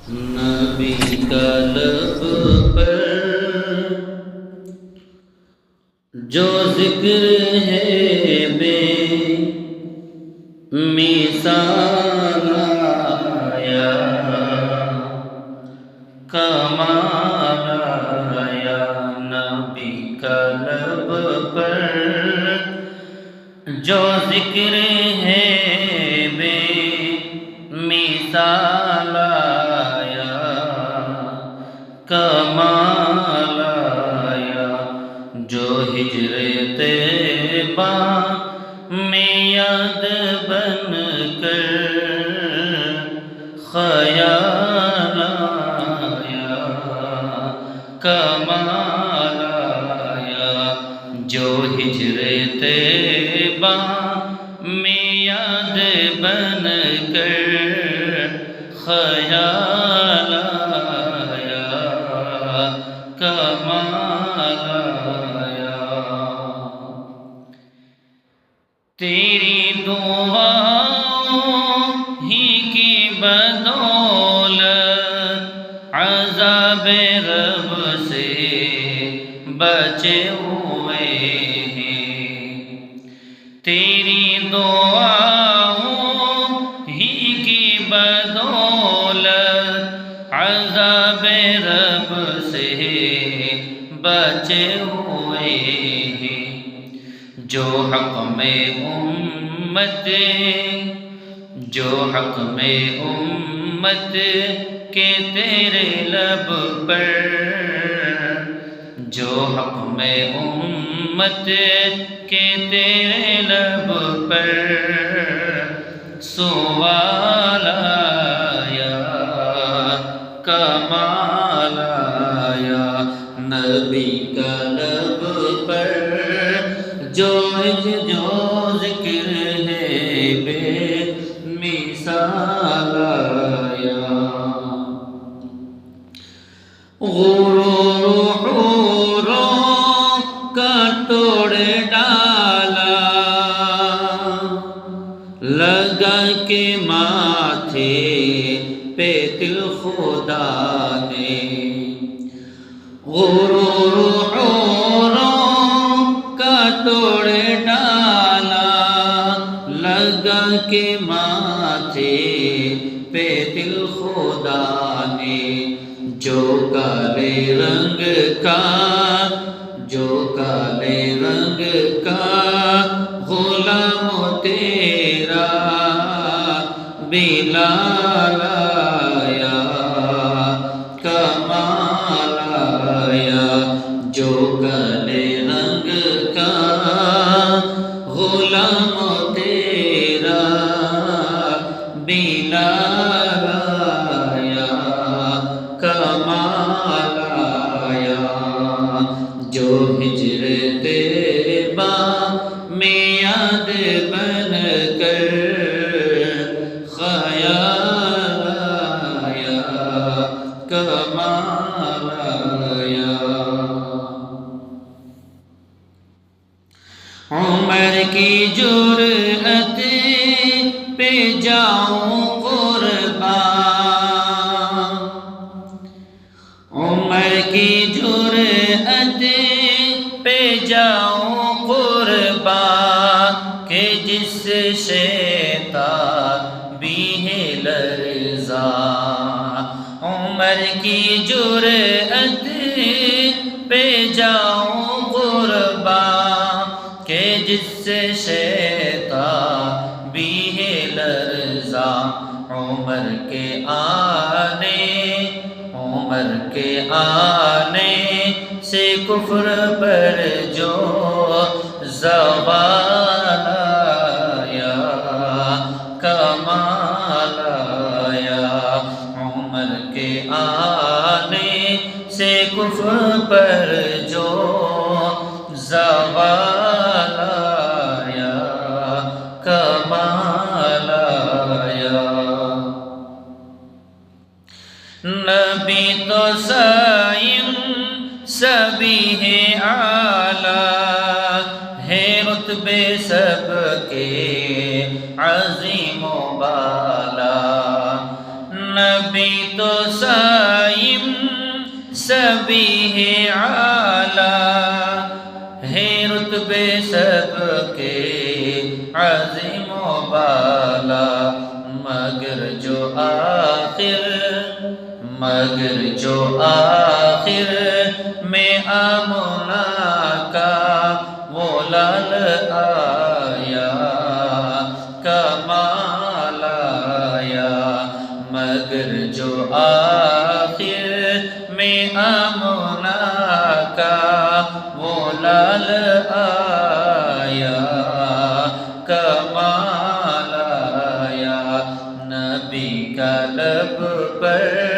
نبی کا لب پر جو ذکر ہے بے مثال آیا، کمال آیا۔ نبی کا لب پر جو ذکر ہے بے مثال آیا، کمال آیا۔ جو ہجر طیبہ میں یاد بن کر خیال آیا، کمال آیا۔ جو ہجر طیبہ میں یاد بن کر خیال آیا، کمال آیا۔ تیری دعاؤں ہی کی بدولت عذاب رب سے بچے ہوئے ہیں۔ تیری دعاؤں ہی کی بدولت عذاب رب سے بچے ہوئے ہیں۔ جو حق میں امت کے تیرے لب پر، جو حق میں امت کے تیرے لب پر سوال آیا، کمال آیا۔ نبی کا لب پر جو ذکر ہے بے مثال آیا۔ غرور کا توڑ ڈالا، لگا کے ماتھے پہ دل خدا نے۔ غرور کا توڑ ڈالا، لگا کے ماتھے پہ دل خدا نے۔ جو کالے رنگ کا غلام تیرا بلال آیا، کمال آیا۔ جو کالے رنگ کا غلام تیرا بلال آیا، کمال آیا۔ جو ہجر طیبہ میں یاد بن کر خیال آیا، کمال آیا۔ عمر کی جرأت پہ جاؤں قربان، عمر کی جرأت پہ جاؤں قربان، کہ جس شیطان بھی ہے لرزاں۔ عمر کی جرأت پہ جاؤں قربان، کہ جس شیطان بھی ہے لرزاں۔ عمر کے آنے سے کفر پر جو زوال آیا، کمال آیا۔ عمر کے آنے سے کفر پر جو زوال آیا، کمال آیا۔ نبی تو سائم سبھی ہے اعلیٰ، ہے رتبے سب کے عظیم و بالا۔ نبی تو سائم سبھی ہے اعلیٰ، ہے رتبے سب کے عظیم و بالا، مگر جو آخر میں آمنہ کا وہ لال آیا، کمال آیا، مگر جو آخر میں آمنہ کا وہ لال آیا، کمال آیا، نبی کا لب پر